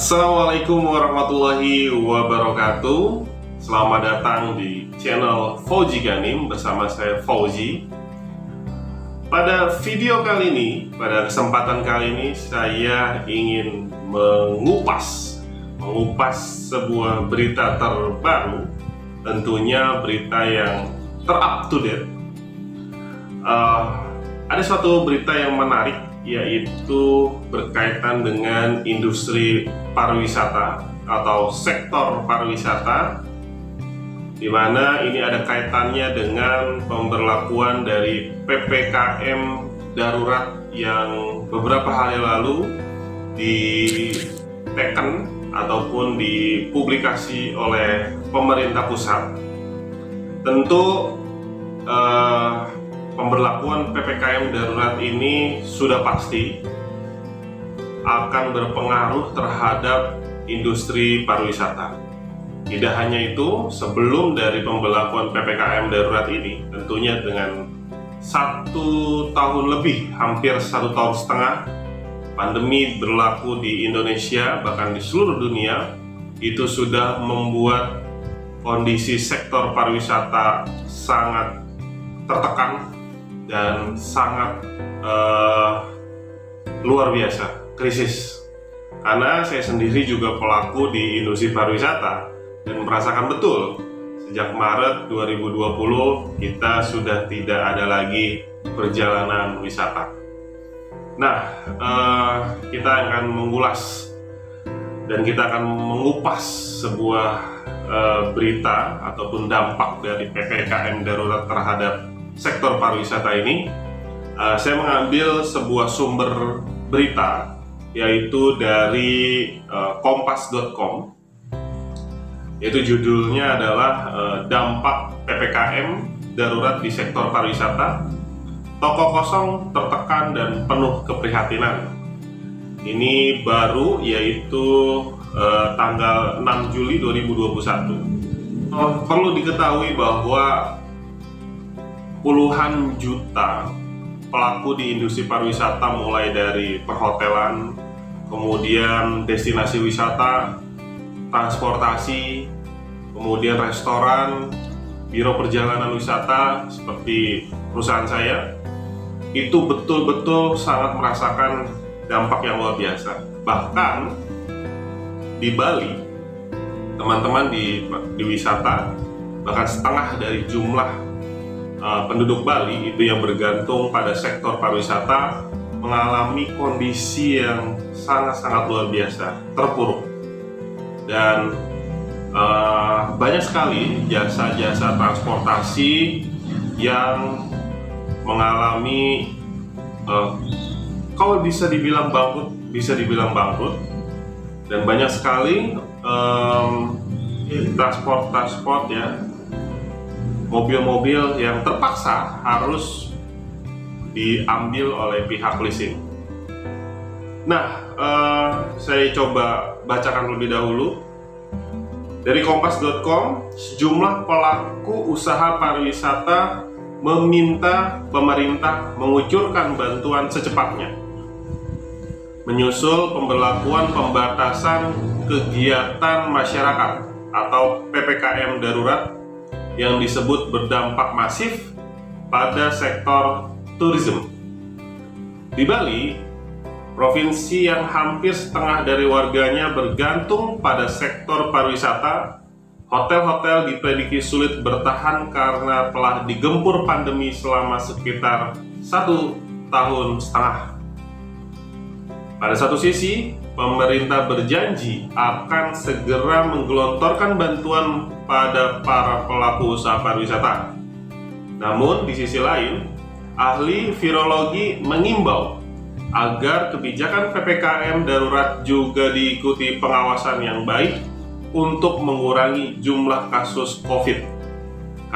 Assalamualaikum warahmatullahi wabarakatuh. Selamat datang di channel Fauzi Ghanim bersama saya Fauzi. Pada video kali ini, pada kesempatan kali ini saya ingin mengupas sebuah berita terbaru, tentunya berita yang ter-up to date. Ada suatu berita yang menarik, yaitu berkaitan dengan industri pariwisata atau sektor pariwisata, di mana ini ada kaitannya dengan pemberlakuan dari PPKM darurat yang beberapa hari lalu diteken ataupun dipublikasi oleh pemerintah pusat. Tentu pemberlakuan PPKM darurat ini sudah pasti akan berpengaruh terhadap industri pariwisata. Tidak hanya itu, sebelum dari pemberlakuan PPKM darurat ini, tentunya dengan 1 tahun lebih, hampir 1,5 tahun, pandemi berlaku di Indonesia, bahkan di seluruh dunia, itu sudah membuat kondisi sektor pariwisata sangat tertekan dan sangat luar biasa, krisis. Karena saya sendiri juga pelaku di industri pariwisata dan merasakan betul sejak Maret 2020 kita sudah tidak ada lagi perjalanan wisata. Nah, kita akan mengulas dan kita akan mengupas sebuah berita ataupun dampak dari PPKM darurat terhadap sektor pariwisata ini. Saya mengambil sebuah sumber berita, yaitu dari kompas.com, yaitu judulnya adalah dampak PPKM darurat di sektor pariwisata, toko kosong tertekan dan penuh keprihatinan. Ini baru, yaitu tanggal 6 Juli 2021. Perlu diketahui bahwa puluhan juta pelaku di industri pariwisata, mulai dari perhotelan, kemudian destinasi wisata, transportasi, kemudian restoran, biro perjalanan wisata seperti perusahaan saya, itu betul-betul sangat merasakan dampak yang luar biasa. Bahkan di Bali, teman-teman di wisata, bahkan setengah dari jumlah penduduk Bali itu yang bergantung pada sektor pariwisata mengalami kondisi yang sangat-sangat luar biasa, terpuruk. Dan banyak sekali jasa-jasa transportasi yang mengalami kalau bisa dibilang bangkrut, dan banyak sekali transport ya, mobil-mobil yang terpaksa harus diambil oleh pihak leasing. Nah, saya coba bacakan lebih dahulu. Dari kompas.com, sejumlah pelaku usaha pariwisata meminta pemerintah mengucurkan bantuan secepatnya menyusul pemberlakuan pembatasan kegiatan masyarakat atau PPKM darurat yang disebut berdampak masif pada sektor tourism. Di Bali, provinsi yang hampir setengah dari warganya bergantung pada sektor pariwisata, hotel-hotel diprediksi sulit bertahan karena telah digempur pandemi selama sekitar 1,5 tahun. Pada satu sisi, pemerintah berjanji akan segera menggelontorkan bantuan pada para pelaku usaha pariwisata. Namun, di sisi lain, ahli virologi mengimbau agar kebijakan PPKM darurat juga diikuti pengawasan yang baik untuk mengurangi jumlah kasus COVID.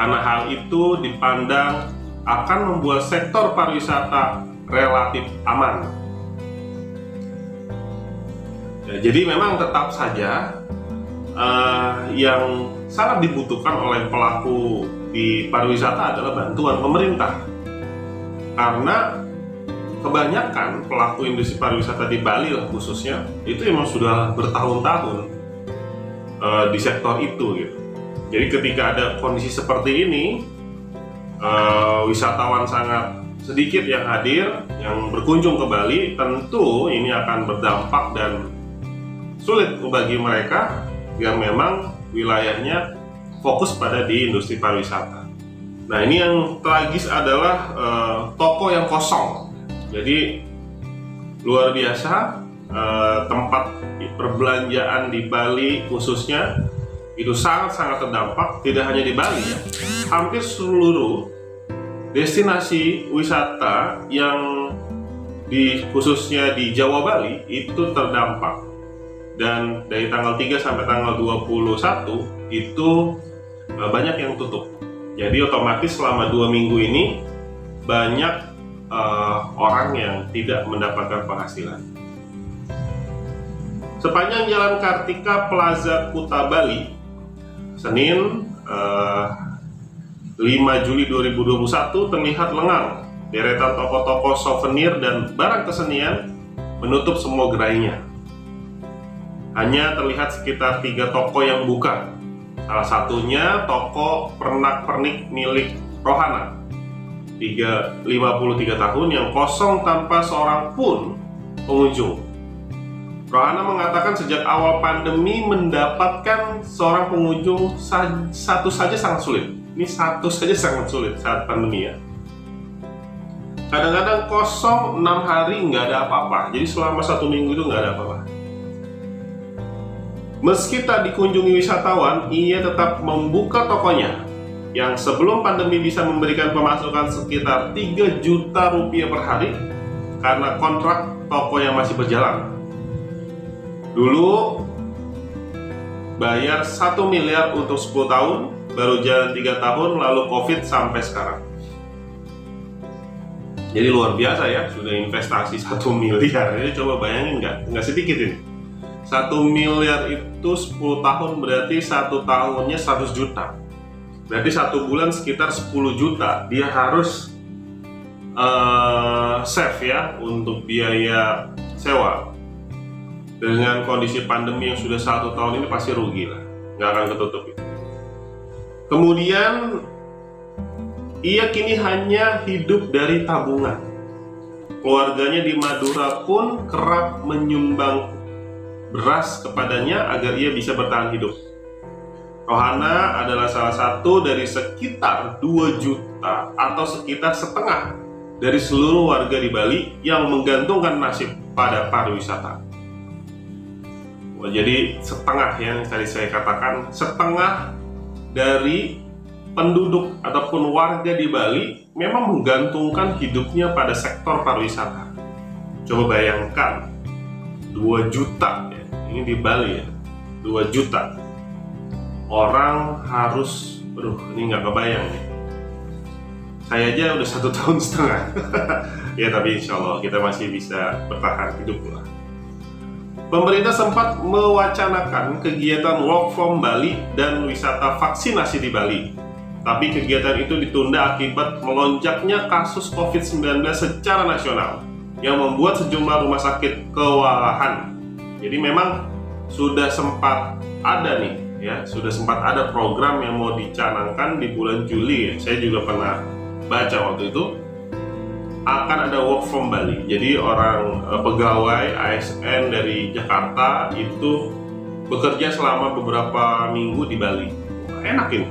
Karena hal itu dipandang akan membuat sektor pariwisata relatif aman. Ya, jadi memang tetap saja yang sangat dibutuhkan oleh pelaku di pariwisata adalah bantuan pemerintah, karena kebanyakan pelaku industri pariwisata di Bali lah khususnya itu emang sudah bertahun-tahun di sektor itu gitu. Jadi ketika ada kondisi seperti ini, wisatawan sangat sedikit yang hadir, yang berkunjung ke Bali, tentu ini akan berdampak dan sulit bagi mereka yang memang wilayahnya fokus pada di industri pariwisata. Nah, ini yang tragis adalah toko yang kosong. Jadi luar biasa, tempat perbelanjaan di Bali khususnya itu sangat-sangat terdampak. Tidak hanya di Bali ya, hampir seluruh destinasi wisata yang khususnya di Jawa Bali itu terdampak. Dan dari tanggal 3 sampai tanggal 21 itu banyak yang tutup. Jadi otomatis selama 2 minggu ini banyak orang yang tidak mendapatkan penghasilan. Sepanjang Jalan Kartika Plaza Kuta Bali, Senin 5 Juli 2021 terlihat lengang. Deretan toko-toko souvenir dan barang kesenian menutup semua gerainya. Hanya terlihat sekitar 3 toko yang buka. Salah satunya toko pernak-pernik milik Rohana, 53 tahun, yang kosong tanpa seorang pun pengunjung. Rohana mengatakan sejak awal pandemi mendapatkan seorang pengunjung satu saja sangat sulit. Ini satu saja sangat sulit saat pandemi ya. Kadang-kadang kosong 6 hari nggak ada apa-apa. Jadi selama 1 minggu itu nggak ada apa-apa. Meski tak dikunjungi wisatawan, ia tetap membuka tokonya yang sebelum pandemi bisa memberikan pemasukan sekitar 3 juta rupiah per hari karena kontrak toko yang masih berjalan. Dulu bayar 1 miliar untuk 10 tahun, baru jalan 3 tahun, lalu COVID sampai sekarang. Jadi luar biasa ya, sudah investasi 1 miliar. Jadi coba bayangin nggak sedikit ini. 1 miliar itu 10 tahun berarti 1 tahunnya 100 juta. Berarti 1 bulan sekitar 10 juta. Dia harus save ya untuk biaya sewa. Dengan kondisi pandemi yang sudah 1 tahun ini pasti rugi lah, nggak akan ketutup. Kemudian ia kini hanya hidup dari tabungan. Keluarganya di Madura pun kerap menyumbang beras kepadanya agar ia bisa bertahan hidup. Rohana adalah salah satu dari sekitar 2 juta atau sekitar setengah dari seluruh warga di Bali yang menggantungkan nasib pada pariwisata. Jadi setengah yang tadi saya katakan, setengah dari penduduk ataupun warga di Bali memang menggantungkan hidupnya pada sektor pariwisata. Coba bayangkan 2 juta ya, ini di Bali ya, 2 juta orang harus, ini nggak kebayang nih. Saya aja udah 1,5 tahun ya, tapi insya Allah kita masih bisa bertahan hidup lah. Pemerintah sempat mewacanakan kegiatan work from Bali dan wisata vaksinasi di Bali. Tapi kegiatan itu ditunda akibat melonjaknya kasus COVID-19 secara nasional yang membuat sejumlah rumah sakit kewalahan. Jadi memang sudah sempat ada nih ya, sudah sempat ada program yang mau dicanangkan di bulan Juli ya. Saya juga pernah baca waktu itu akan ada work from Bali. Jadi orang pegawai ASN dari Jakarta itu bekerja selama beberapa minggu di Bali. Enak ini,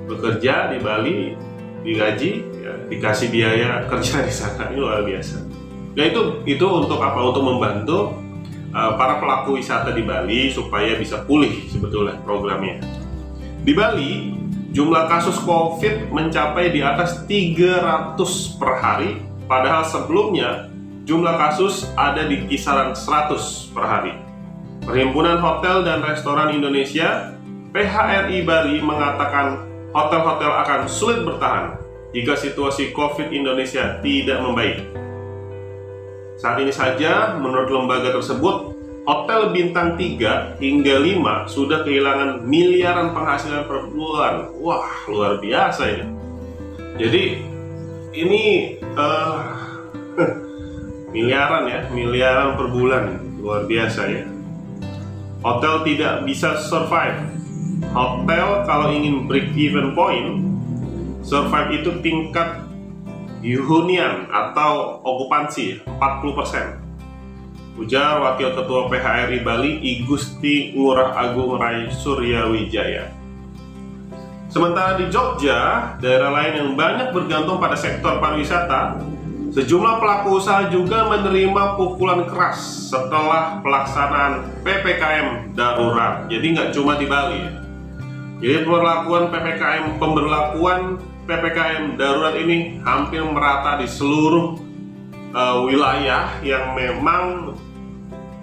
bekerja di Bali, digaji, ya, dikasih biaya kerja di sana. Ini luar biasa. Nah itu untuk apa? Untuk membantu para pelaku wisata di Bali supaya bisa pulih sebetulnya programnya. Di Bali, jumlah kasus COVID mencapai di atas 300 per hari. Padahal sebelumnya jumlah kasus ada di kisaran 100 per hari. Perhimpunan Hotel dan Restoran Indonesia (PHRI) Bali mengatakan hotel-hotel akan sulit bertahan jika situasi COVID Indonesia tidak membaik. Saat ini saja, menurut lembaga tersebut, hotel bintang 3 hingga 5 sudah kehilangan miliaran penghasilan per bulan. Wah, luar biasa ini. Jadi ini miliaran per bulan, luar biasa ya. Hotel tidak bisa survive. Hotel kalau ingin break even point, survive itu tingkat hunian atau okupansi 40%. Ujar Wakil Ketua PHRI Bali I Gusti Ngurah Agung Rai Suryawijaya. Sementara di Jogja, daerah lain yang banyak bergantung pada sektor pariwisata, sejumlah pelaku usaha juga menerima pukulan keras setelah pelaksanaan PPKM darurat. Jadi nggak cuma di Bali. Jadi pemberlakuan PPKM darurat ini hampir merata di seluruh wilayah yang memang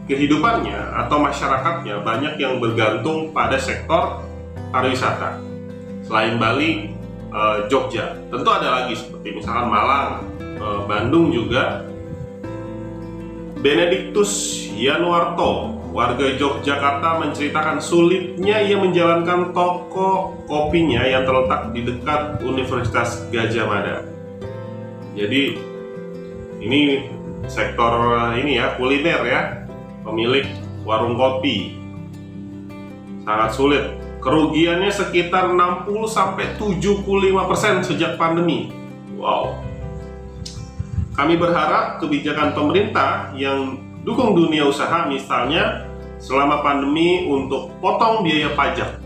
kehidupannya atau masyarakatnya banyak yang bergantung pada sektor pariwisata. Selain Bali, Jogja, tentu ada lagi seperti misalkan Malang, Bandung juga. Benediktus Yanuarto, warga Yogyakarta, menceritakan sulitnya ia menjalankan toko kopinya yang terletak di dekat Universitas Gadjah Mada. Jadi ini sektor ini ya, kuliner ya, pemilik warung kopi sangat sulit. Kerugiannya sekitar 60-75% sejak pandemi. Wow. Kami berharap kebijakan pemerintah yang dukung dunia usaha, misalnya selama pandemi untuk potong biaya pajak.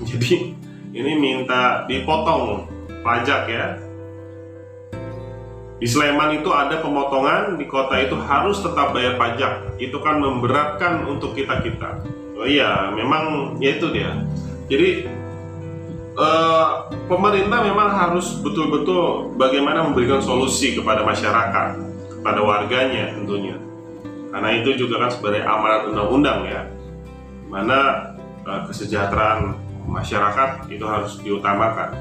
Jadi ini minta dipotong pajak ya. Di Sleman itu ada pemotongan, di kota itu harus tetap bayar pajak. Itu kan memberatkan untuk kita-kita. Oh iya, memang ya itu dia. Jadi pemerintah memang harus betul-betul bagaimana memberikan solusi kepada masyarakat, kepada warganya tentunya. Karena itu juga kan sebagai amanat undang-undang ya, mana kesejahteraan masyarakat itu harus diutamakan.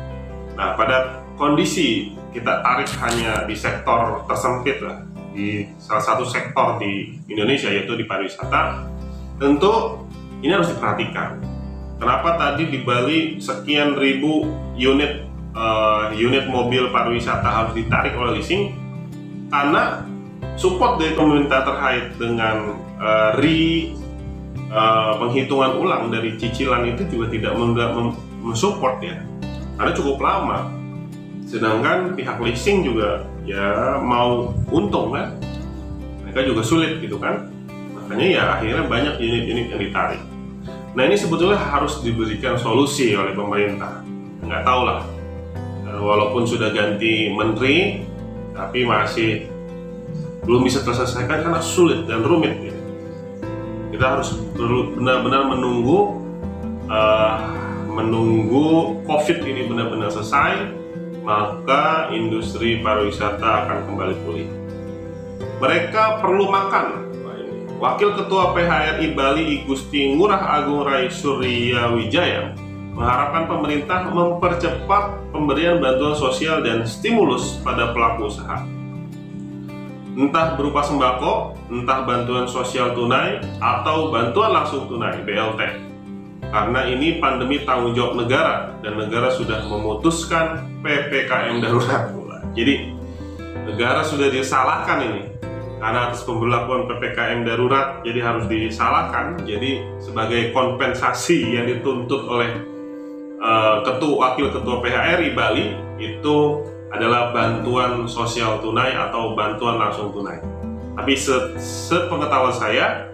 Nah, pada kondisi kita tarik hanya di sektor tersempit lah, di salah satu sektor di Indonesia yaitu di pariwisata, tentu ini harus diperhatikan. Kenapa tadi di Bali sekian ribu unit mobil pariwisata harus ditarik oleh leasing? Karena support dari pemerintah terkait dengan penghitungan ulang dari cicilan itu juga tidak mensupport ya, karena cukup lama. Sedangkan pihak leasing juga ya mau untung kan, mereka juga sulit gitu kan. Makanya ya akhirnya banyak unit-unit yang ditarik. Nah, ini sebetulnya harus diberikan solusi oleh pemerintah. Nggak tahu lah, walaupun sudah ganti menteri, tapi masih belum bisa terselesaikan karena sulit dan rumit ya. Kita harus benar-benar menunggu COVID ini benar-benar selesai, maka industri pariwisata akan kembali pulih. Mereka perlu makan. Wakil Ketua PHRI Bali I Gusti Ngurah Agung Rai Suryawijaya mengharapkan pemerintah mempercepat pemberian bantuan sosial dan stimulus pada pelaku usaha. Entah berupa sembako, entah bantuan sosial tunai, atau bantuan langsung tunai (BLT). Karena ini pandemi tanggung jawab negara, dan negara sudah memutuskan PPKM darurat pula. Jadi negara sudah disalahkan ini. Karena atas pemberlakuan PPKM darurat, jadi harus disalahkan. Jadi sebagai kompensasi yang dituntut oleh Wakil Ketua PHRI Bali itu adalah bantuan sosial tunai atau bantuan langsung tunai. Tapi sepengetahuan saya,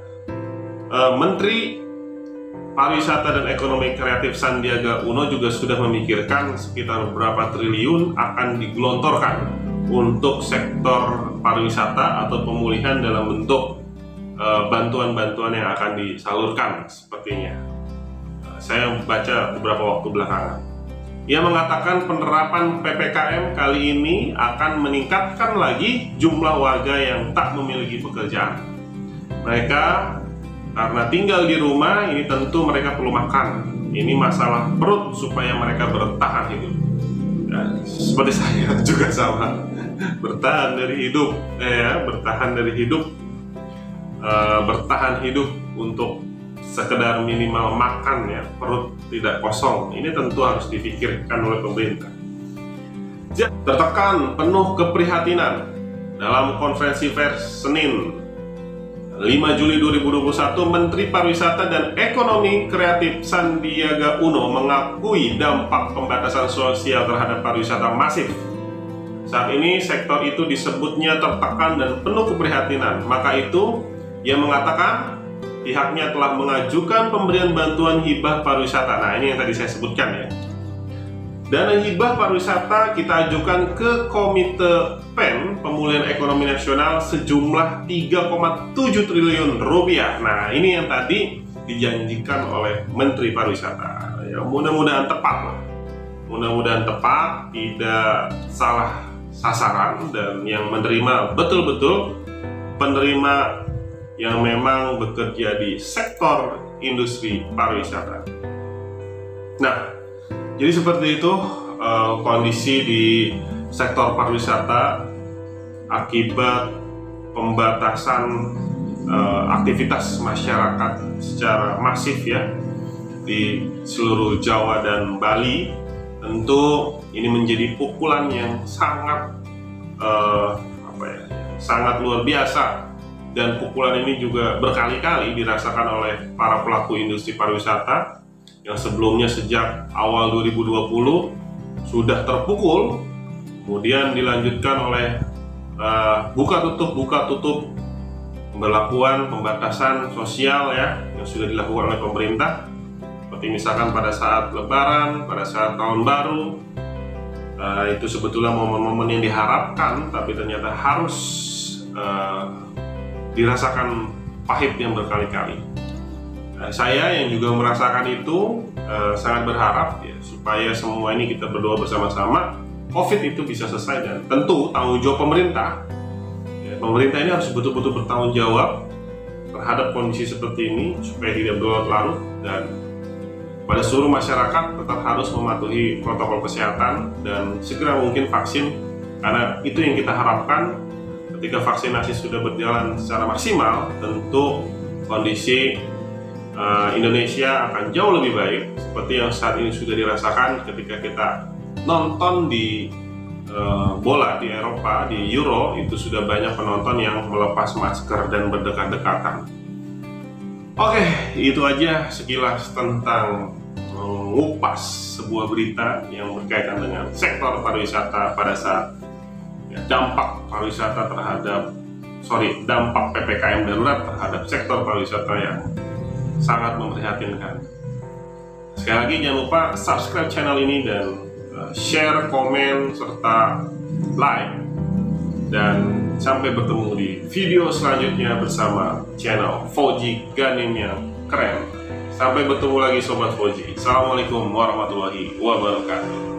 Menteri Pariwisata dan Ekonomi Kreatif Sandiaga Uno juga sudah memikirkan sekitar berapa triliun akan digelontorkan untuk sektor pariwisata atau pemulihan dalam bentuk bantuan-bantuan yang akan disalurkan sepertinya. Saya baca beberapa waktu belakangan. Ia mengatakan penerapan PPKM kali ini akan meningkatkan lagi jumlah warga yang tak memiliki pekerjaan. Mereka karena tinggal di rumah, ini tentu mereka perlu makan. Ini masalah perut supaya mereka bertahan hidup. Dan seperti saya juga sama, bertahan dari hidup, bertahan hidup untuk sekedar minimal makan ya, perut tidak kosong. Ini tentu harus difikirkan oleh pemerintah. Tertekan penuh keprihatinan. Dalam konferensi pers Senin 5 Juli 2021, Menteri Pariwisata dan Ekonomi Kreatif Sandiaga Uno mengakui dampak pembatasan sosial terhadap pariwisata masif. Saat ini sektor itu disebutnya tertekan dan penuh keprihatinan. Maka itu, ia mengatakan pihaknya telah mengajukan pemberian bantuan hibah pariwisata. Nah, ini yang tadi saya sebutkan ya. Dana hibah pariwisata kita ajukan ke Komite PEN Pemulihan Ekonomi Nasional sejumlah 3,7 triliun rupiah. Nah, ini yang tadi dijanjikan oleh Menteri Pariwisata. Ya, mudah-mudahan tepat lah. Mudah-mudahan tepat, tidak salah sasaran, dan yang menerima betul-betul penerima yang memang bekerja di sektor industri pariwisata. Nah, jadi seperti itu kondisi di sektor pariwisata akibat pembatasan aktivitas masyarakat secara masif ya di seluruh Jawa dan Bali. Tentu ini menjadi pukulan yang sangat sangat luar biasa, dan pukulan ini juga berkali-kali dirasakan oleh para pelaku industri pariwisata yang sebelumnya sejak awal 2020 sudah terpukul, kemudian dilanjutkan oleh buka tutup pemberlakuan pembatasan sosial ya yang sudah dilakukan oleh pemerintah, seperti misalkan pada saat Lebaran, pada saat Tahun Baru. Itu sebetulnya momen-momen yang diharapkan, tapi ternyata harus dirasakan pahit yang berkali-kali. Saya yang juga merasakan itu sangat berharap ya, supaya semua ini kita berdoa bersama-sama COVID itu bisa selesai, dan tentu tanggung jawab pemerintah. Ya, pemerintah ini harus betul-betul bertanggung jawab terhadap kondisi seperti ini supaya tidak berlarut-larut, dan pada seluruh masyarakat tetap harus mematuhi protokol kesehatan dan segera mungkin vaksin, karena itu yang kita harapkan. Ketika vaksinasi sudah berjalan secara maksimal, tentu kondisi Indonesia akan jauh lebih baik, seperti yang saat ini sudah dirasakan ketika kita nonton di bola di Eropa, di Euro, itu sudah banyak penonton yang melepas masker dan berdekat-dekatan. Oke, itu aja sekilas tentang mengupas sebuah berita yang berkaitan dengan sektor pariwisata pada saat dampak PPKM darurat terhadap sektor pariwisata yang sangat memprihatinkan. Sekali lagi jangan lupa subscribe channel ini dan share, komen, serta like, dan sampai bertemu di video selanjutnya bersama channel Fauji Ganim yang keren. Sampai bertemu lagi Sobat Fauji. Assalamualaikum warahmatullahi wabarakatuh.